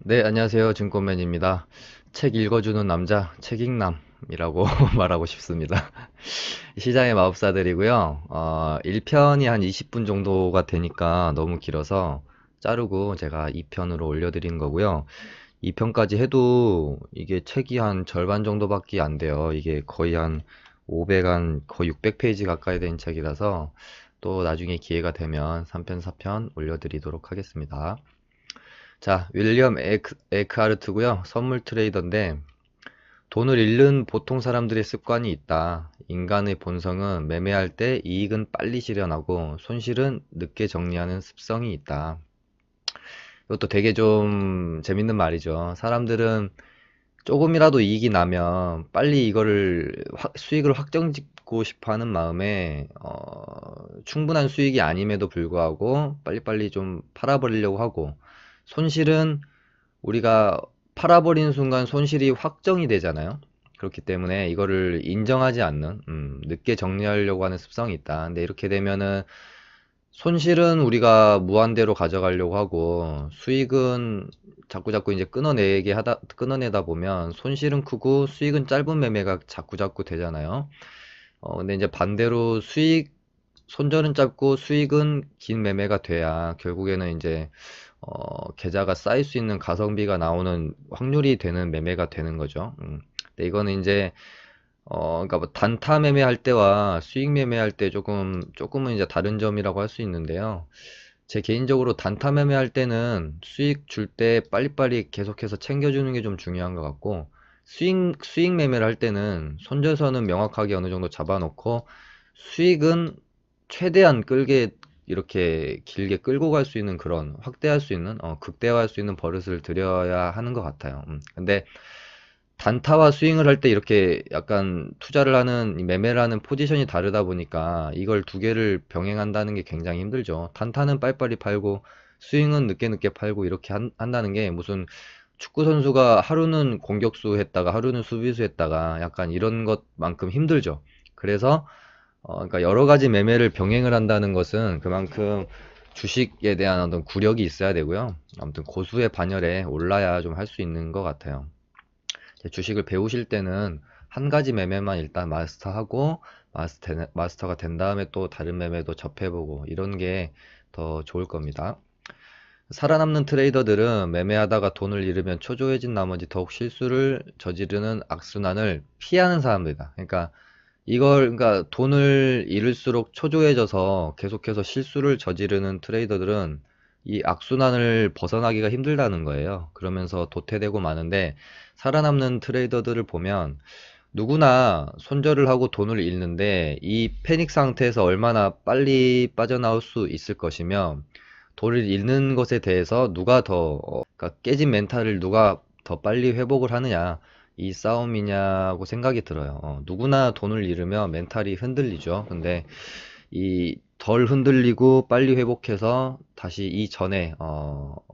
네, 안녕하세요. 증권맨입니다. 책 읽어주는 남자, 책읽남이라고 말하고 싶습니다. 시장의 마법사들이고요. 1편이 한 20분 정도가 되니까 너무 길어서 자르고 제가 2편으로 올려드린 거고요. 2편까지 해도 이게 책이 한 절반 정도밖에 안 돼요. 이게 거의 한 500, 거의 600페이지 가까이 된 책이라서 또 나중에 기회가 되면 3편, 4편 올려드리도록 하겠습니다. 자, 윌리엄 에크하르트고요. 선물 트레이더인데 돈을 잃는 보통 사람들의 습관이 있다. 인간의 본성은 매매할 때 이익은 빨리 실현하고 손실은 늦게 정리하는 습성이 있다. 이것도 되게 좀 재밌는 말이죠. 사람들은 조금이라도 이익이 나면 빨리 이거를 수익을 확정짓고 싶어 하는 마음에 충분한 수익이 아님에도 불구하고 빨리빨리 좀 팔아버리려고 하고, 손실은 우리가 팔아버리는 순간 손실이 확정이 되잖아요. 그렇기 때문에 이거를 인정하지 않는, 늦게 정리하려고 하는 습성이 있다. 근데 이렇게 되면은 손실은 우리가 무한대로 가져가려고 하고, 수익은 자꾸자꾸 이제 끊어내다 보면 손실은 크고 수익은 짧은 매매가 자꾸자꾸 되잖아요. 근데 이제 반대로 손절은 짧고 수익은 긴 매매가 돼야 결국에는 이제 계좌가 쌓일 수 있는 가성비가 나오는 확률이 되는 매매가 되는 거죠. 근데 이거는 이제 그러니까 뭐 단타 매매할 때와 수익 매매할 때 조금은 이제 다른 점이라고 할 수 있는데요. 제 개인적으로 단타 매매할 때는 수익 줄 때 빨리빨리 계속해서 챙겨주는 게 좀 중요한 것 같고, 수익 매매를 할 때는 손절선은 명확하게 어느 정도 잡아놓고, 수익은 최대한 이렇게 길게 끌고 갈 수 있는 그런, 확대할 수 있는, 극대화할 수 있는 버릇을 들여야 하는 것 같아요. 근데 단타와 스윙을 할 때 이렇게 약간 투자를 하는, 이 매매를 하는 포지션이 다르다 보니까 이걸 두 개를 병행한다는 게 굉장히 힘들죠. 단타는 빨리빨리 팔고 스윙은 늦게 팔고 이렇게 한다는 게 무슨 축구 선수가 하루는 공격수 했다가 하루는 수비수 했다가 약간 이런 것만큼 힘들죠. 그래서 그러니까 여러 가지 매매를 병행을 한다는 것은 그만큼 주식에 대한 어떤 구력이 있어야 되고요. 아무튼 고수의 반열에 올라야 좀 할 수 있는 것 같아요. 주식을 배우실 때는 한 가지 매매만 일단 마스터하고, 마스터가 된 다음에 또 다른 매매도 접해보고 이런 게 더 좋을 겁니다. 살아남는 트레이더들은 매매하다가 돈을 잃으면 초조해진 나머지 더욱 실수를 저지르는 악순환을 피하는 사람들이다. 그러니까 돈을 잃을수록 초조해져서 계속해서 실수를 저지르는 트레이더들은 이 악순환을 벗어나기가 힘들다는 거예요. 그러면서 도태되고 마는데, 살아남는 트레이더들을 보면 누구나 손절을 하고 돈을 잃는데 이 패닉 상태에서 얼마나 빨리 빠져나올 수 있을 것이며, 돈을 잃는 것에 대해서 그러니까 깨진 멘탈을 누가 더 빨리 회복을 하느냐, 이 싸움이냐고 생각이 들어요. 누구나 돈을 잃으면 멘탈이 흔들리죠. 근데 이 덜 흔들리고 빨리 회복해서 다시 이전에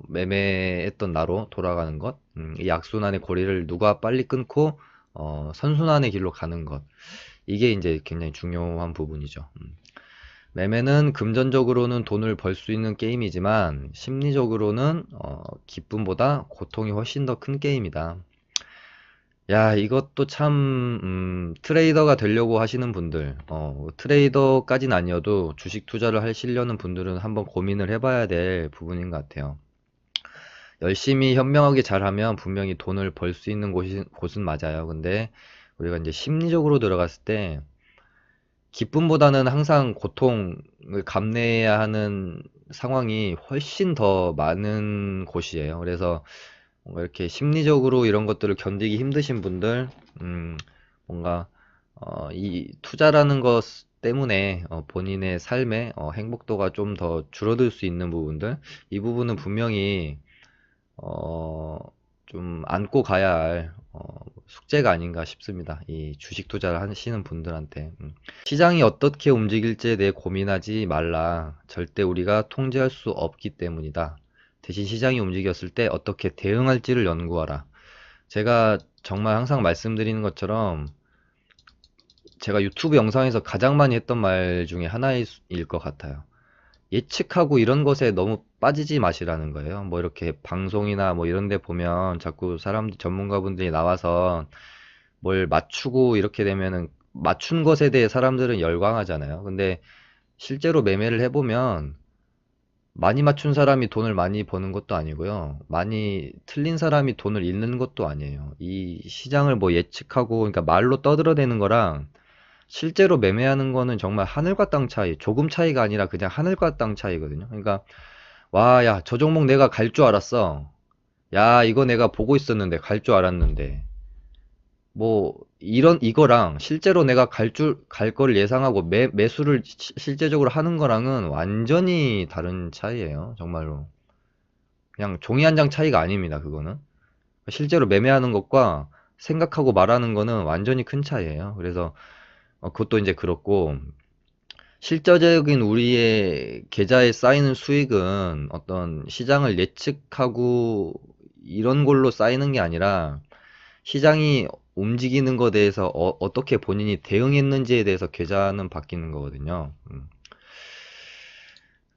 매매했던 나로 돌아가는 것, 이 악순환의 고리를 누가 빨리 끊고 선순환의 길로 가는 것, 이게 이제 굉장히 중요한 부분이죠. 매매는 금전적으로는 돈을 벌 수 있는 게임이지만 심리적으로는 기쁨보다 고통이 훨씬 더 큰 게임이다. 야, 이것도 참, 트레이더가 되려고 하시는 분들, 트레이더까진 아니어도 주식 투자를 하시려는 분들은 한번 고민을 해봐야 될 부분인 것 같아요. 열심히 현명하게 잘하면 분명히 돈을 벌 수 있는 곳은 맞아요. 근데 우리가 이제 심리적으로 들어갔을 때 기쁨보다는 항상 고통을 감내해야 하는 상황이 훨씬 더 많은 곳이에요. 그래서 뭔가 이렇게 심리적으로 이런 것들을 견디기 힘드신 분들, 뭔가 이 투자라는 것 때문에 본인의 삶의 행복도가 좀 더 줄어들 수 있는 부분들, 이 부분은 분명히 어, 좀 안고 가야 할 숙제가 아닌가 싶습니다. 이 주식 투자를 하시는 분들한테. 시장이 어떻게 움직일지에 대해 고민하지 말라. 절대 우리가 통제할 수 없기 때문이다. 대신 시장이 움직였을 때 어떻게 대응할지를 연구하라. 제가 정말 항상 말씀드리는 것처럼 제가 유튜브 영상에서 가장 많이 했던 말 중에 하나일 것 같아요. 예측하고 이런 것에 너무 빠지지 마시라는 거예요. 뭐 이렇게 방송이나 뭐 이런 데 보면 자꾸 사람들, 전문가분들이 나와서 뭘 맞추고 이렇게 되면은 맞춘 것에 대해 사람들은 열광하잖아요. 근데 실제로 매매를 해보면 많이 맞춘 사람이 돈을 많이 버는 것도 아니고요. 많이 틀린 사람이 돈을 잃는 것도 아니에요. 이 시장을 뭐 예측하고, 그러니까 말로 떠들어대는 거랑 실제로 매매하는 거는 정말 하늘과 땅 차이, 조금 차이가 아니라 그냥 하늘과 땅 차이거든요. 그러니까, 와, 야, 저 종목 내가 갈 줄 알았어. 야, 이거 내가 보고 있었는데, 갈 줄 알았는데. 뭐, 이거랑 실제로 내가 갈 거를 예상하고 매수를 실제적으로 하는 거랑은 완전히 다른 차이예요. 정말로. 그냥 종이 한 장 차이가 아닙니다, 그거는. 실제로 매매하는 것과 생각하고 말하는 거는 완전히 큰 차이예요. 그래서, 그것도 이제 그렇고, 실질적인 우리의 계좌에 쌓이는 수익은 어떤 시장을 예측하고 이런 걸로 쌓이는 게 아니라 시장이 움직이는 것에 대해서 떻게 본인이 대응했는지에 대해서 계좌는 바뀌는 거거든요.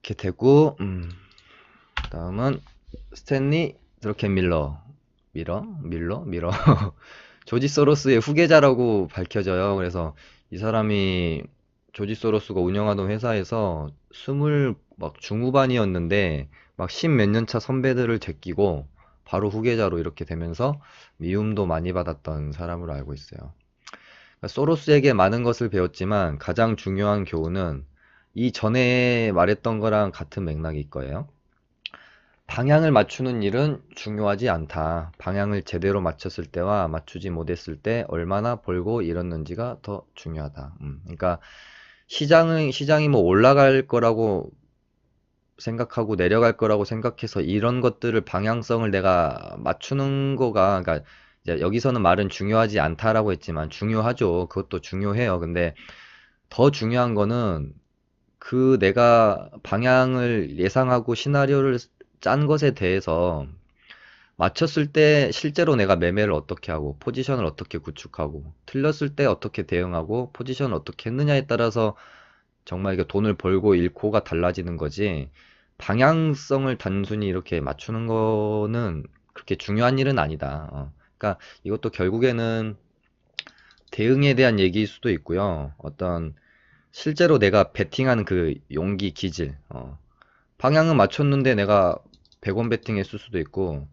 이렇게 되고, 다음은 스탠리 드러켄 밀러. 조지 소로스의 후계자라고 밝혀져요. 그래서 이 사람이 조지 소로스가 운영하던 회사에서 스물 막 중후반이었는데 막 십 몇 년 차 선배들을 제끼고 바로 후계자로 이렇게 되면서 미움도 많이 받았던 사람으로 알고 있어요. 그러니까 소로스에게 많은 것을 배웠지만 가장 중요한 교훈은 이 전에 말했던 거랑 같은 맥락일 거예요. 방향을 맞추는 일은 중요하지 않다. 방향을 제대로 맞췄을 때와 맞추지 못했을 때 얼마나 벌고 잃었는지가 더 중요하다. 그러니까 시장이 뭐 올라갈 거라고 생각하고 내려갈 거라고 생각해서 이런 것들을 방향성을 내가 맞추는 거가, 그러니까 이제 여기서는 말은 중요하지 않다라고 했지만 중요하죠. 그것도 중요해요. 근데 더 중요한 거는 그 내가 방향을 예상하고 시나리오를 짠 것에 대해서 맞췄을 때 실제로 내가 매매를 어떻게 하고 포지션을 어떻게 구축하고 틀렸을 때 어떻게 대응하고 포지션을 어떻게 했느냐에 따라서 정말 이게 돈을 벌고 잃고가 달라지는 거지. 방향성을 단순히 이렇게 맞추는 거는 그렇게 중요한 일은 아니다. 그러니까 이것도 결국에는 대응에 대한 얘기일 수도 있고요. 어떤 실제로 내가 베팅하는 그 용기, 기질. 방향은 맞췄는데 내가 100원 베팅했을 수도 있고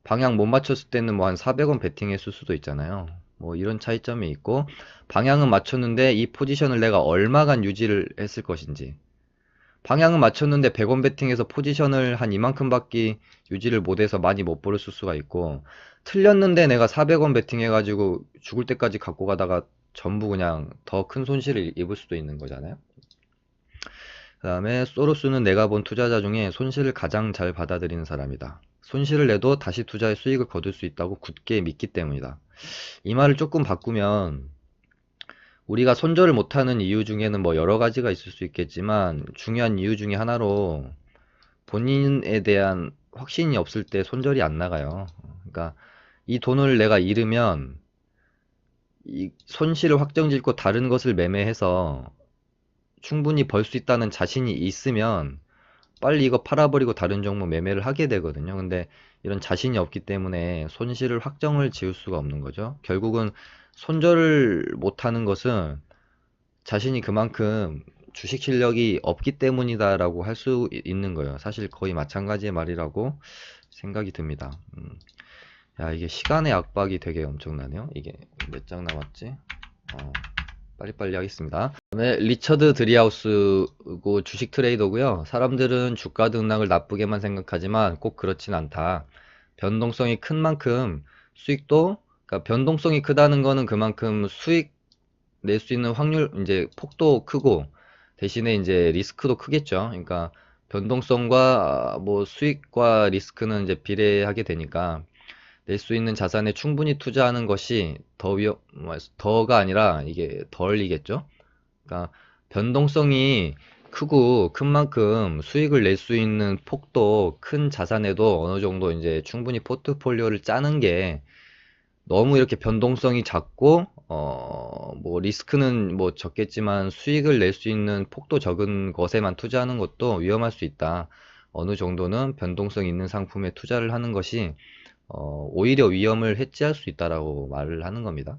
방향 못 맞췄을 때는 뭐 한 400원 베팅했을 수도 있잖아요. 뭐 이런 차이점이 있고 방향은 맞췄는데 이 포지션을 내가 얼마간 유지를 했을 것인지 방향은 맞췄는데 100원 베팅해서 포지션을 한 이만큼밖에 유지를 못해서 많이 못 벌었을 수가 있고 틀렸는데 내가 400원 베팅해가지고 죽을 때까지 갖고 가다가 전부 그냥 더 큰 손실을 입을 수도 있는 거잖아요. 그 다음에 소로스는 내가 본 투자자 중에 손실을 가장 잘 받아들이는 사람이다. 손실을 내도 다시 투자의 수익을 거둘 수 있다고 굳게 믿기 때문이다. 이 말을 조금 바꾸면 우리가 손절을 못하는 이유 중에는 뭐 여러 가지가 있을 수 있겠지만 중요한 이유 중에 하나로 본인에 대한 확신이 없을 때 손절이 안 나가요. 그러니까 이 돈을 내가 잃으면 이 손실을 확정짓고 다른 것을 매매해서 충분히 벌 수 있다는 자신이 있으면 빨리 이거 팔아버리고 다른 종목 매매를 하게 되거든요. 근데 이런 자신이 없기 때문에 손실을 확정을 지을 수가 없는 거죠. 결국은 손절을 못하는 것은 자신이 그만큼 주식 실력이 없기 때문이다라고 할 수 있는 거예요. 사실 거의 마찬가지의 말이라고 생각이 듭니다. 야, 이게 시간의 압박이 되게 엄청나네요. 이게 몇 장 남았지? 빨리빨리 하겠습니다. 그다음에 리처드 드리하우스고 주식 트레이더고요. 사람들은 주가 등락을 나쁘게만 생각하지만 꼭 그렇진 않다. 변동성이 큰 만큼 수익도, 그러니까 변동성이 크다는 거는 그만큼 수익 낼 수 있는 확률, 이제 폭도 크고 대신에 이제 리스크도 크겠죠. 그러니까 변동성과 뭐 수익과 리스크는 이제 비례하게 되니까 낼 수 있는 자산에 충분히 투자하는 것이 더가 아니라 이게 덜이겠죠. 그러니까 변동성이 크고 큰 만큼 수익을 낼 수 있는 폭도 큰 자산에도 어느 정도 이제 충분히 포트폴리오를 짜는 게 너무 이렇게 변동성이 작고, 뭐, 리스크는 뭐 적겠지만 수익을 낼 수 있는 폭도 적은 것에만 투자하는 것도 위험할 수 있다. 어느 정도는 변동성 있는 상품에 투자를 하는 것이, 오히려 위험을 해지할 수 있다라고 말을 하는 겁니다.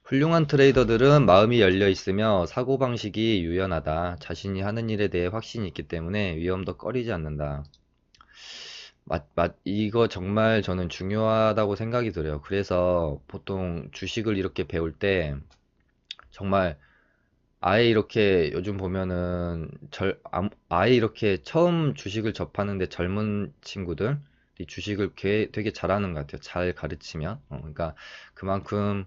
훌륭한 트레이더들은 마음이 열려 있으며 사고방식이 유연하다. 자신이 하는 일에 대해 확신이 있기 때문에 위험도 꺼리지 않는다. 이거 정말 저는 중요하다고 생각이 들어요. 그래서 보통 주식을 이렇게 배울 때 정말 아예 이렇게 요즘 보면은 아예 이렇게 처음 주식을 접하는데 젊은 친구들 이 주식을 되게 잘하는 것 같아요. 잘 가르치면. 그러니까 그만큼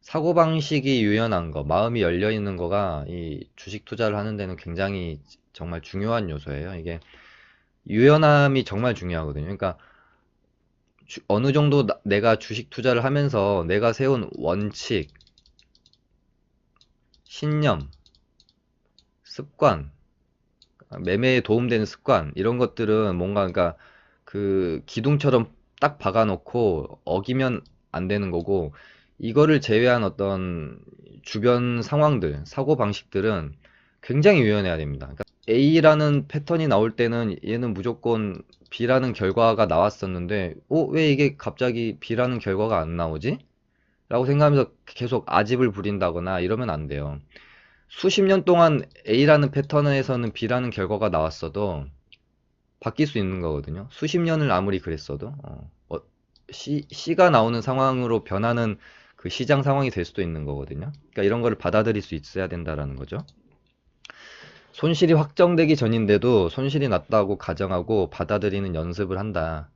사고방식이 유연한 거, 마음이 열려 있는 거가 이 주식 투자를 하는 데는 굉장히 정말 중요한 요소예요. 이게 유연함이 정말 중요하거든요. 그러니까 어느 정도 내가 주식 투자를 하면서 내가 세운 원칙, 신념, 습관, 매매에 도움되는 습관, 이런 것들은 뭔가, 그러니까 그 기둥처럼 딱 박아놓고 어기면 안 되는 거고, 이거를 제외한 어떤 주변 상황들, 사고 방식들은 굉장히 유연해야 됩니다. 그러니까 A라는 패턴이 나올 때는 얘는 무조건 B라는 결과가 나왔었는데, 왜 이게 갑자기 B라는 결과가 안 나오지? 라고 생각하면서 계속 아집을 부린다거나 이러면 안 돼요. 수십 년 동안 A라는 패턴에서는 B라는 결과가 나왔어도 바뀔 수 있는 거거든요. 수십 년을 아무리 그랬어도 C가 나오는 상황으로 변하는 그 시장 상황이 될 수도 있는 거거든요. 그러니까 이런 거를 받아들일 수 있어야 된다라는 거죠. 손실이 확정되기 전인데도 손실이 났다고 가정하고 받아들이는 연습을 한다.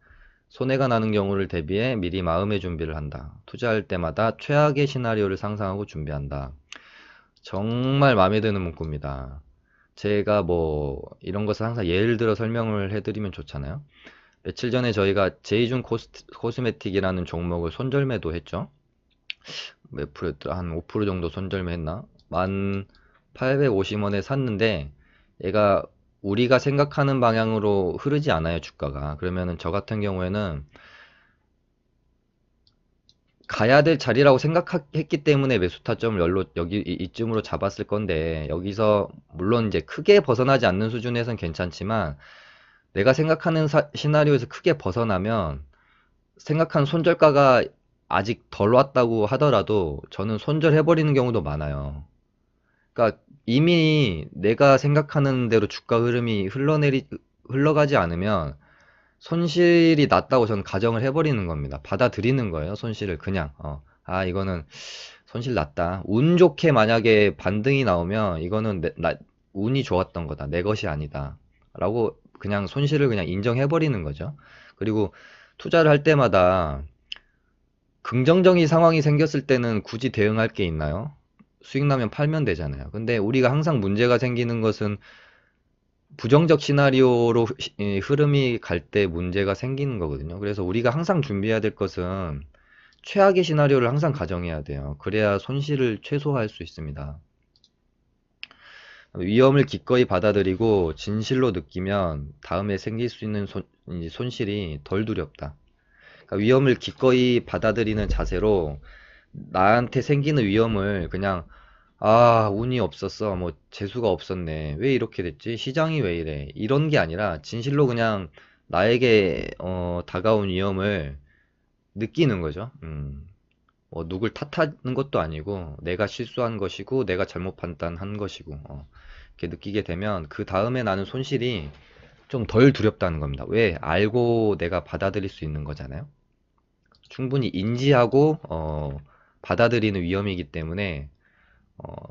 손해가 나는 경우를 대비해 미리 마음의 준비를 한다. 투자할 때마다 최악의 시나리오를 상상하고 준비한다. 정말 마음에 드는 문구입니다. 제가 뭐 이런 것을 항상 예를 들어 설명을 해드리면 좋잖아요. 며칠 전에 저희가 제이준 코스메틱이라는 종목을 손절매도 했죠. 몇 프로였더라? 한 5% 정도 손절매 했나? 1850원에 샀는데 얘가 우리가 생각하는 방향으로 흐르지 않아요, 주가가. 그러면은 저 같은 경우에는 가야 될 자리라고 생각했기 때문에 매수 타점을 여기 이쯤으로 잡았을 건데 여기서 물론 이제 크게 벗어나지 않는 수준에선 괜찮지만 내가 생각하는 시나리오에서 크게 벗어나면 생각한 손절가가 아직 덜 왔다고 하더라도 저는 손절해버리는 경우도 많아요. 그러니까 이미 내가 생각하는 대로 주가 흐름이 흘러가지 않으면 손실이 났다고 저는 가정을 해버리는 겁니다. 받아들이는 거예요, 손실을 그냥. 이거는 손실 났다. 운 좋게 만약에 반등이 나오면 이거는 운이 좋았던 거다. 내 것이 아니다. 라고 그냥 손실을 그냥 인정해버리는 거죠. 그리고 투자를 할 때마다 긍정적인 상황이 생겼을 때는 굳이 대응할 게 있나요? 수익 나면 팔면 되잖아요. 근데 우리가 항상 문제가 생기는 것은 부정적 시나리오로 이 흐름이 갈 때 문제가 생기는 거거든요. 그래서 우리가 항상 준비해야 될 것은 최악의 시나리오를 항상 가정해야 돼요. 그래야 손실을 최소화할 수 있습니다. 위험을 기꺼이 받아들이고 진실로 느끼면 다음에 생길 수 있는 손실이 덜 두렵다. 그러니까 위험을 기꺼이 받아들이는 자세로 나한테 생기는 위험을 그냥 운이 없었어. 뭐 재수가 없었네. 왜 이렇게 됐지? 시장이 왜 이래? 이런 게 아니라 진실로 그냥 나에게 다가온 위험을 느끼는 거죠. 뭐 누굴 탓하는 것도 아니고 내가 실수한 것이고 내가 잘못 판단한 것이고 이렇게 느끼게 되면 그 다음에 나는 손실이 좀 덜 두렵다는 겁니다. 왜? 알고 내가 받아들일 수 있는 거잖아요. 충분히 인지하고 받아들이는 위험이기 때문에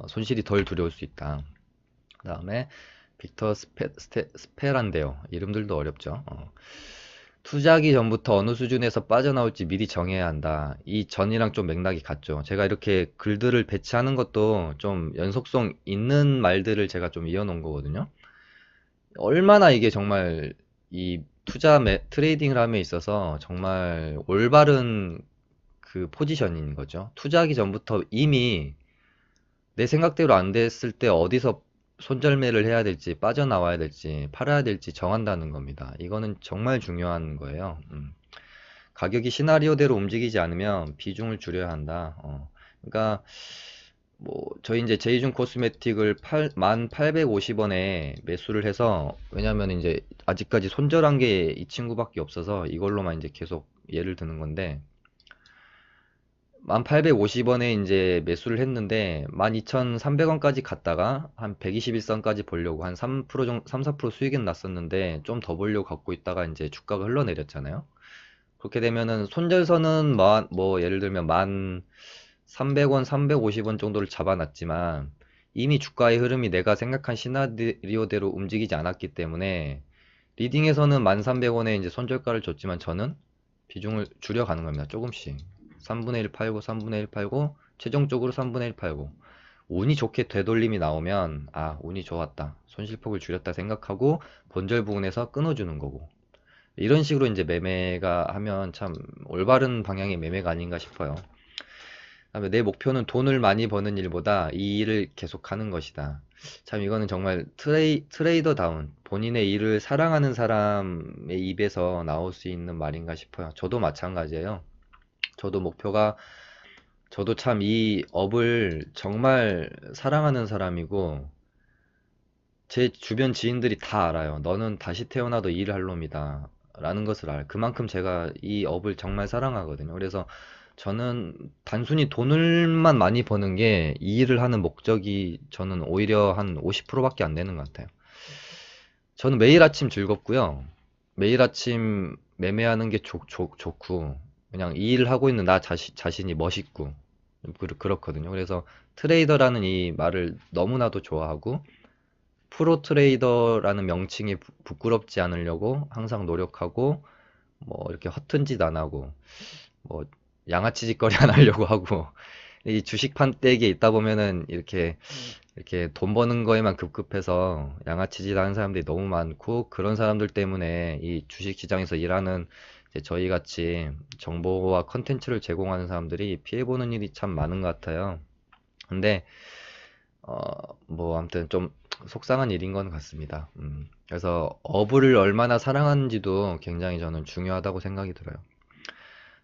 손실이 덜 두려울 수 있다. 그 다음에 빅터 스페란데요. 이름들도 어렵죠. 투자하기 전부터 어느 수준에서 빠져나올지 미리 정해야 한다. 이 전이랑 좀 맥락이 같죠. 제가 이렇게 글들을 배치하는 것도 좀 연속성 있는 말들을 제가 좀 이어놓은 거거든요. 얼마나 이게 정말 이 트레이딩을 함에 있어서 정말 올바른 그 포지션인 거죠. 투자하기 전부터 이미 내 생각대로 안 됐을 때 어디서 손절매를 해야 될지, 빠져나와야 될지, 팔아야 될지 정한다는 겁니다. 이거는 정말 중요한 거예요. 가격이 시나리오대로 움직이지 않으면 비중을 줄여야 한다. 그러니까 뭐 저희 이제 제이준 코스메틱을 1850원에 매수를 해서, 왜냐면 이제 아직까지 손절한 게 이 친구밖에 없어서 이걸로만 이제 계속 예를 드는 건데, 1850원에 이제 매수를 했는데 12,300원까지 갔다가 한 121선까지 보려고 한 3% 정도, 3, 4% 수익은 났었는데 좀 더 보려고 갖고 있다가 이제 주가가 흘러내렸잖아요. 그렇게 되면은 손절선은 뭐 예를 들면 1,300원, 350원 정도를 잡아놨지만 이미 주가의 흐름이 내가 생각한 시나리오대로 움직이지 않았기 때문에 리딩에서는 1,300원에 이제 손절가를 줬지만 저는 비중을 줄여가는 겁니다. 조금씩. 3분의 1 팔고, 3분의 1 팔고, 최종적으로 3분의 1 팔고. 운이 좋게 되돌림이 나오면, 아, 운이 좋았다. 손실폭을 줄였다 생각하고, 본절 부분에서 끊어주는 거고. 이런 식으로 이제 매매가 하면 참 올바른 방향의 매매가 아닌가 싶어요. 그다음에 내 목표는 돈을 많이 버는 일보다 이 일을 계속하는 것이다. 참 이거는 정말 트레이더다운 본인의 일을 사랑하는 사람의 입에서 나올 수 있는 말인가 싶어요. 저도 마찬가지예요. 저도 목표가, 저도 참 이 업을 정말 사랑하는 사람이고 제 주변 지인들이 다 알아요. 너는 다시 태어나도 일을 할 놈이다 라는 것을 알아요. 그만큼 제가 이 업을 정말 사랑하거든요. 그래서 저는 단순히 돈을만 많이 버는 게 이 일을 하는 목적이 저는 오히려 한 50%밖에 안 되는 것 같아요. 저는 매일 아침 즐겁고요. 매일 아침 매매하는 게 좋고, 그냥 이 일을 하고 있는 나 자신이 멋있고, 그렇거든요. 그래서 트레이더라는 이 말을 너무나도 좋아하고, 프로 트레이더라는 명칭이 부끄럽지 않으려고 항상 노력하고, 뭐 이렇게 허튼 짓 안 하고, 뭐 양아치 짓거리 안 하려고 하고, 이 주식판 떼기에 있다 보면은 이렇게 돈 버는 거에만 급급해서 양아치 짓 하는 사람들이 너무 많고, 그런 사람들 때문에 이 주식 시장에서 일하는 이제 저희 같이 정보와 컨텐츠를 제공하는 사람들이 피해보는 일이 참 많은 것 같아요. 근데 뭐 아무튼 좀 속상한 일인 건 같습니다. 그래서 어부를 얼마나 사랑하는지도 굉장히 저는 중요하다고 생각이 들어요.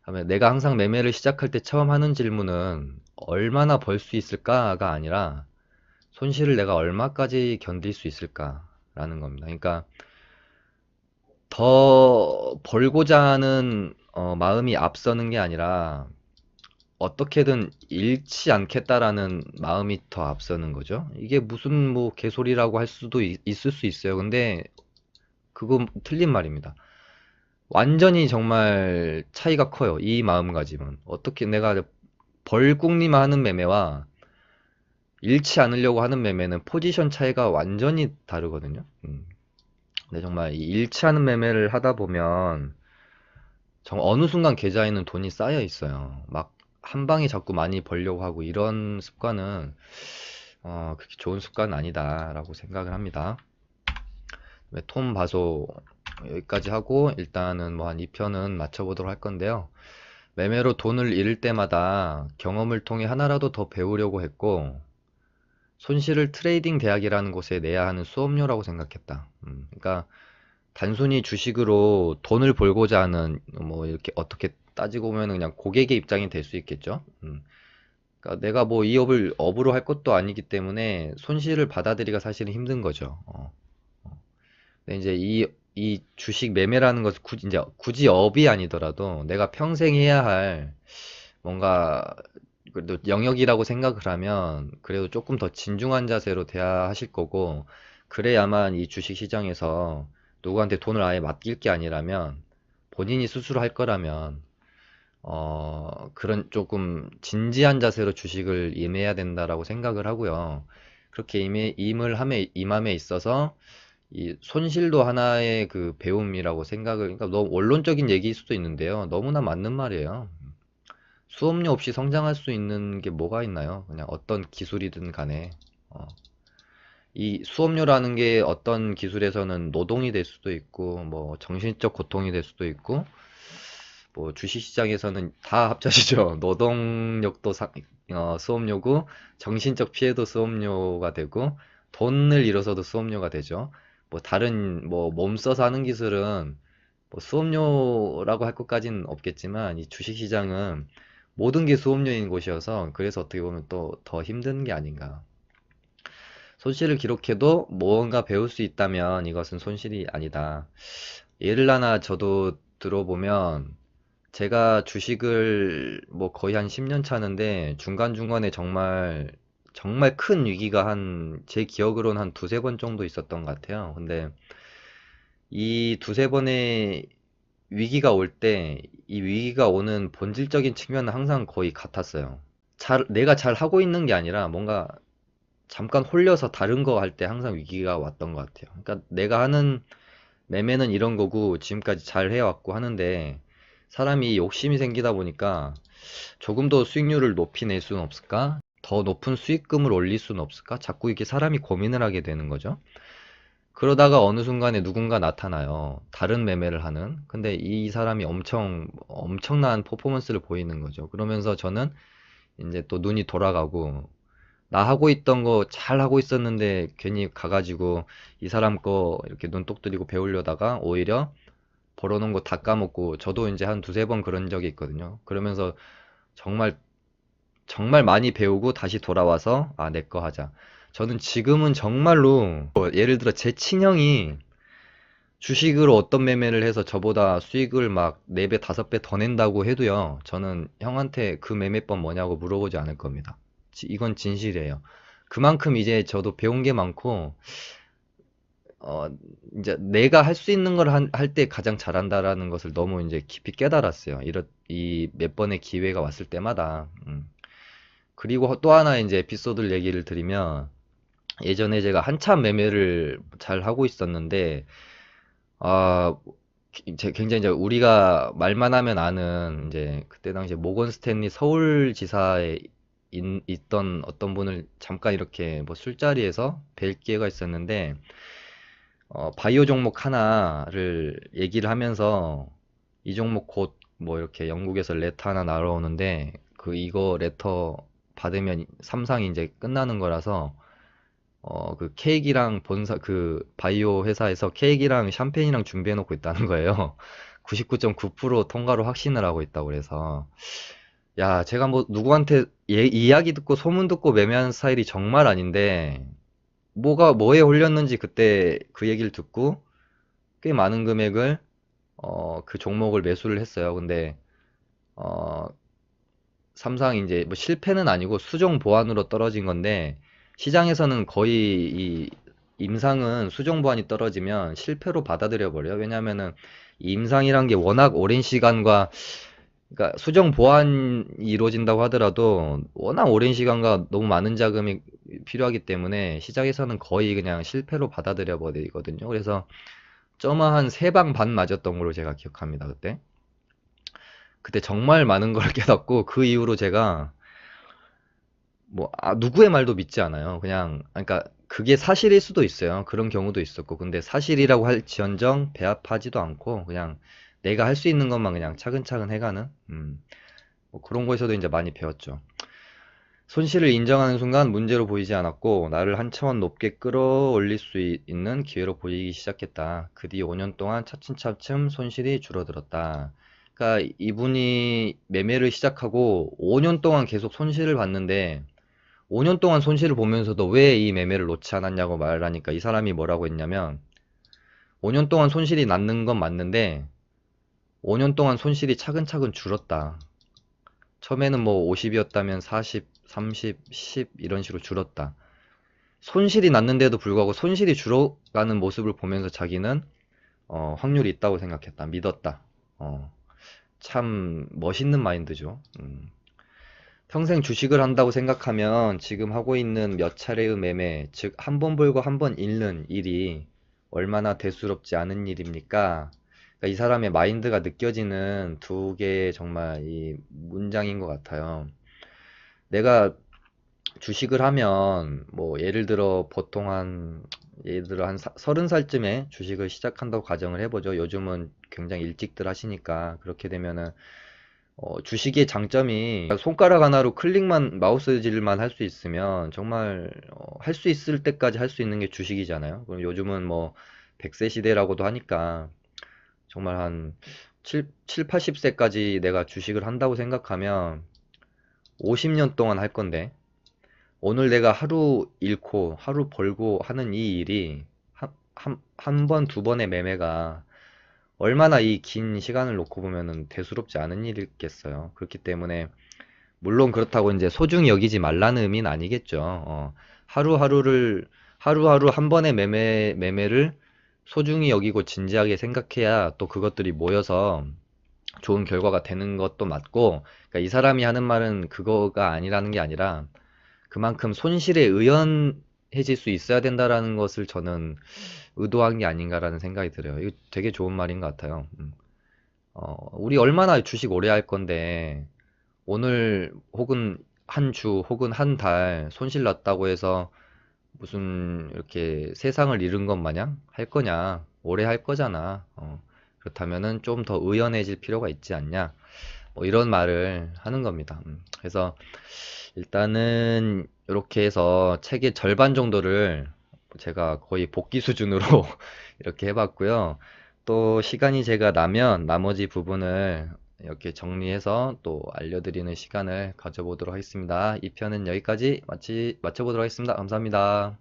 다음에 내가 항상 매매를 시작할 때 처음 하는 질문은 얼마나 벌 수 있을까가 아니라 손실을 내가 얼마까지 견딜 수 있을까라는 겁니다. 그러니까 더 벌고자 하는 마음이 앞서는 게 아니라 어떻게든 잃지 않겠다라는 마음이 더 앞서는 거죠. 이게 무슨 뭐 개소리라고 할 수도 있을 수 있어요. 근데 그거 틀린 말입니다. 완전히 정말 차이가 커요. 이 마음가짐은. 어떻게 내가 벌궁리만 하는 매매와 잃지 않으려고 하는 매매는 포지션 차이가 완전히 다르거든요. 근데 정말 이 잃지 않은 매매를 하다 보면 정말 어느 순간 계좌에는 돈이 쌓여 있어요. 막 한 방에 자꾸 많이 벌려고 하고 이런 습관은 그렇게 좋은 습관은 아니다라고 생각을 합니다. 네, 톰 바소 여기까지 하고 일단은 뭐 한 2편은 맞춰보도록 할 건데요. 매매로 돈을 잃을 때마다 경험을 통해 하나라도 더 배우려고 했고, 손실을 트레이딩 대학이라는 곳에 내야 하는 수업료라고 생각했다. 그러니까 단순히 주식으로 돈을 벌고자 하는, 뭐 이렇게 어떻게 따지고 보면 그냥 고객의 입장이 될 수 있겠죠. 그러니까 내가 뭐 이 업을 업으로 할 것도 아니기 때문에 손실을 받아들이기가 사실은 힘든 거죠. 근데 이제 이 주식 매매라는 것은 굳이 업이 아니더라도 내가 평생 해야 할 뭔가 그래도 영역이라고 생각을 하면 그래도 조금 더 진중한 자세로 대하실 거고, 그래야만 이 주식 시장에서 누구한테 돈을 아예 맡길 게 아니라면 본인이 스스로 할 거라면 그런 조금 진지한 자세로 주식을 임해야 된다라고 생각을 하고요. 그렇게 임함에 있어서 이 손실도 하나의 그 배움이라고 생각을, 그러니까 너무 원론적인 얘기일 수도 있는데요. 너무나 맞는 말이에요. 수업료 없이 성장할 수 있는 게 뭐가 있나요? 그냥 어떤 기술이든 간에. 이 수업료라는 게 어떤 기술에서는 노동이 될 수도 있고, 뭐 정신적 고통이 될 수도 있고, 뭐 주식시장에서는 다 합쳐지죠. 노동력도 수업료고, 정신적 피해도 수업료가 되고, 돈을 잃어서도 수업료가 되죠. 뭐 다른 뭐 몸 써서 하는 기술은 뭐 수업료라고 할 것까지는 없겠지만 이 주식시장은 모든 게 수업료인 곳이어서 그래서 어떻게 보면 또 더 힘든 게 아닌가. 손실을 기록해도 무언가 배울 수 있다면 이것은 손실이 아니다. 예를 하나 저도 들어보면 제가 주식을 뭐 거의 한 10년 차는데 중간중간에 정말 정말 큰 위기가 제 기억으로는 한 두세 번 정도 있었던 것 같아요. 근데 이 두세 번의 위기가 올 때 이 위기가 오는 본질적인 측면은 항상 거의 같았어요. 내가 잘 하고 있는 게 아니라 뭔가 잠깐 홀려서 다른 거 할 때 항상 위기가 왔던 것 같아요. 그러니까 내가 하는 매매는 이런 거고 지금까지 잘 해왔고 하는데 사람이 욕심이 생기다 보니까 조금 더 수익률을 높이 낼 수는 없을까? 더 높은 수익금을 올릴 수는 없을까? 자꾸 이렇게 사람이 고민을 하게 되는 거죠. 그러다가 어느 순간에 누군가 나타나요. 다른 매매를 하는. 근데 이 사람이 엄청난 퍼포먼스를 보이는 거죠. 그러면서 저는 이제 또 눈이 돌아가고 나 하고 있던 거 잘 하고 있었는데 괜히 가가지고 이 사람 거 이렇게 눈독 들이고 배우려다가 오히려 벌어놓은 거 다 까먹고 저도 이제 한 두세 번 그런 적이 있거든요. 그러면서 정말 정말 많이 배우고 다시 돌아와서 아, 내 거 하자. 저는 지금은 정말로 예를 들어 제 친형이 주식으로 어떤 매매를 해서 저보다 수익을 막 4배, 5배 더 낸다고 해도요. 저는 형한테 그 매매법 뭐냐고 물어보지 않을 겁니다. 이건 진실이에요. 그만큼 이제 저도 배운 게 많고 어, 이제 내가 할 수 있는 걸 할 때 가장 잘한다라는 것을 너무 이제 깊이 깨달았어요. 이 몇 번의 기회가 왔을 때마다. 그리고 또 하나 이제 에피소드를 얘기를 드리면 예전에 제가 한참 매매를 잘 하고 있었는데 아, 굉장히 이제 우리가 말만 하면 아는 이제 그때 당시에 모건 스탠리 서울지사에 있던 어떤 분을 잠깐 이렇게 뭐 술자리에서 뵐 기회가 있었는데 바이오 종목 하나를 얘기를 하면서 이 종목 곧 뭐 이렇게 영국에서 레터 하나 날아오는데 이거 레터 받으면 삼상이 이제 끝나는 거라서 그 케이크랑 바이오 회사에서 케이크랑 샴페인이랑 준비해 놓고 있다는 거예요. 99.9% 통과로 확신을 하고 있다고 그래서 야, 제가 뭐 누구한테 이야기 듣고 소문 듣고 매매하는 스타일이 정말 아닌데 뭐에 홀렸는지 그때 그 얘기를 듣고 꽤 많은 금액을 그 종목을 매수를 했어요. 근데 어, 삼상 이제 뭐 실패는 아니고 수정 보완으로 떨어진 건데 시장에서는 거의 이 임상은 수정 보완이 떨어지면 실패로 받아들여 버려요. 왜냐하면은 이 임상이란 게 워낙 오랜 시간과 그러니까 수정 보완이 이루어진다고 하더라도 워낙 오랜 시간과 너무 많은 자금이 필요하기 때문에 시장에서는 거의 그냥 실패로 받아들여 버리거든요. 그래서 점화 한 3방 반 맞았던 걸로 제가 기억합니다. 그때 정말 많은 걸 깨닫고 그 이후로 제가 뭐 누구의 말도 믿지 않아요. 그냥 그러니까 그게 사실일 수도 있어요. 그런 경우도 있었고 근데 사실이라고 할지언정 배합하지도 않고 그냥 내가 할 수 있는 것만 그냥 차근차근 해가는 뭐 그런 거에서도 이제 많이 배웠죠. 손실을 인정하는 순간 문제로 보이지 않았고 나를 한 차원 높게 끌어올릴 수 있는 기회로 보이기 시작했다. 그 뒤 5년 동안 차츰차츰 손실이 줄어들었다. 그러니까 이분이 매매를 시작하고 5년 동안 계속 손실을 봤는데 5년 동안 손실을 보면서도 왜 이 매매를 놓지 않았냐고 말을 하니까 이 사람이 뭐라고 했냐면 5년 동안 손실이 났는 건 맞는데 5년 동안 손실이 차근차근 줄었다. 처음에는 뭐 50이었다면 40, 30, 10 이런 식으로 줄었다. 손실이 났는데도 불구하고 손실이 줄어가는 모습을 보면서 자기는 확률이 있다고 생각했다. 믿었다. 어, 참 멋있는 마인드죠. 평생 주식을 한다고 생각하면 지금 하고 있는 몇 차례의 매매, 즉 한 번 벌고 한 번 잃는 일이 얼마나 대수롭지 않은 일입니까? 그러니까 이 사람의 마인드가 느껴지는 두 개의 정말 이 문장인 것 같아요. 내가 주식을 하면 뭐 예를 들어 한 30살쯤에 주식을 시작한다고 가정을 해보죠. 요즘은 굉장히 일찍들 하시니까 그렇게 되면은 주식의 장점이 손가락 하나로 마우스질만 할 수 있으면 정말 할 수 있을 때까지 할 수 있는 게 주식이잖아요. 그럼 요즘은 뭐 100세 시대라고도 하니까 정말 한 80세까지 내가 주식을 한다고 생각하면 50년 동안 할 건데, 오늘 내가 하루 잃고 하루 벌고 하는 이 일이 한 번, 두 번의 매매가 얼마나 이 긴 시간을 놓고 보면은 대수롭지 않은 일이겠어요. 그렇기 때문에 물론 그렇다고 이제 소중히 여기지 말라는 의미는 아니겠죠. 하루하루를 하루하루 한 번의 매매를 소중히 여기고 진지하게 생각해야 또 그것들이 모여서 좋은 결과가 되는 것도 맞고, 그러니까 이 사람이 하는 말은 그거가 아니라는 게 아니라 그만큼 손실에 의연해질 수 있어야 된다라는 것을 저는 의도한 게 아닌가라는 생각이 들어요. 이거 되게 좋은 말인 것 같아요. 우리 얼마나 주식 오래 할 건데, 오늘 혹은 한 주 혹은 한 달 손실 났다고 해서 무슨 이렇게 세상을 잃은 것 마냥 할 거냐? 오래 할 거잖아. 그렇다면은 좀 더 의연해질 필요가 있지 않냐? 뭐 이런 말을 하는 겁니다. 그래서 일단은 이렇게 해서 책의 절반 정도를 제가 거의 복귀 수준으로 이렇게 해봤고요. 또 시간이 제가 나면 나머지 부분을 이렇게 정리해서 또 알려드리는 시간을 가져보도록 하겠습니다. 이 편은 여기까지 마쳐보도록 하겠습니다. 감사합니다.